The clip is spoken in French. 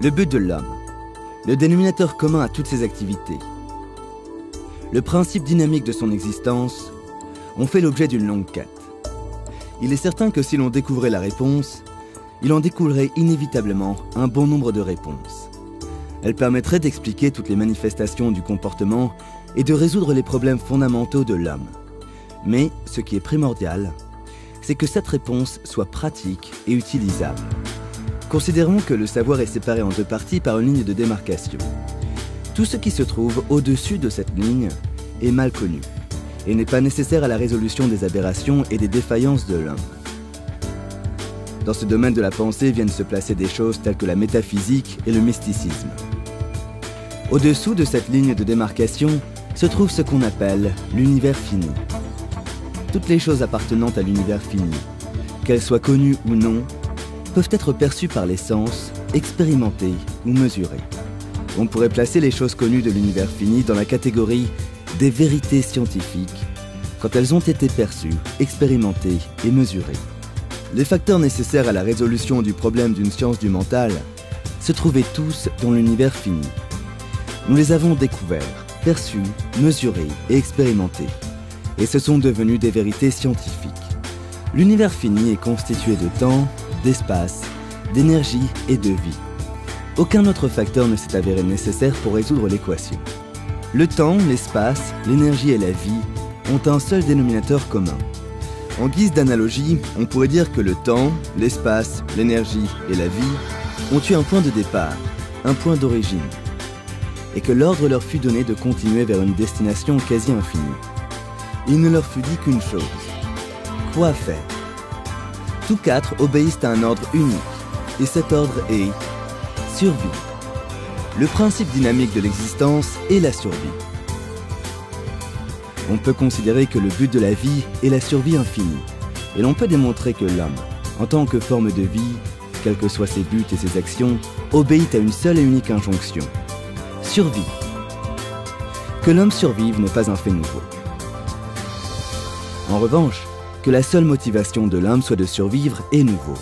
Le but de l'homme, le dénominateur commun à toutes ses activités, le principe dynamique de son existence ont fait l'objet d'une longue quête. Il est certain que si l'on découvrait la réponse, il en découlerait inévitablement un bon nombre de réponses. Elle permettrait d'expliquer toutes les manifestations du comportement et de résoudre les problèmes fondamentaux de l'homme. Mais ce qui est primordial, c'est que cette réponse soit pratique et utilisable. Considérons que le savoir est séparé en deux parties par une ligne de démarcation. Tout ce qui se trouve au-dessus de cette ligne est mal connu et n'est pas nécessaire à la résolution des aberrations et des défaillances de l'homme. Dans ce domaine de la pensée viennent se placer des choses telles que la métaphysique et le mysticisme. Au-dessous de cette ligne de démarcation se trouve ce qu'on appelle l'univers fini. Toutes les choses appartenant à l'univers fini, qu'elles soient connues ou non, peuvent être perçues par les sens, expérimentées ou mesurées. On pourrait placer les choses connues de l'univers fini dans la catégorie des vérités scientifiques, quand elles ont été perçues, expérimentées et mesurées. Les facteurs nécessaires à la résolution du problème d'une science du mental se trouvaient tous dans l'univers fini. Nous les avons découverts, perçus, mesurés et expérimentés, et ce sont devenus des vérités scientifiques. L'univers fini est constitué de temps, d'espace, d'énergie et de vie. Aucun autre facteur ne s'est avéré nécessaire pour résoudre l'équation. Le temps, l'espace, l'énergie et la vie ont un seul dénominateur commun. En guise d'analogie, on pourrait dire que le temps, l'espace, l'énergie et la vie ont eu un point de départ, un point d'origine, et que l'ordre leur fut donné de continuer vers une destination quasi infinie. Il ne leur fut dit qu'une chose: quoi faire? Tous quatre obéissent à un ordre unique, et cet ordre est survie. Le principe dynamique de l'existence est la survie. On peut considérer que le but de la vie est la survie infinie, et l'on peut démontrer que l'homme, en tant que forme de vie, quels que soient ses buts et ses actions, obéit à une seule et unique injonction: survie. Que l'homme survive n'est pas un fait nouveau. En revanche, que la seule motivation de l'homme soit de survivre est nouveau.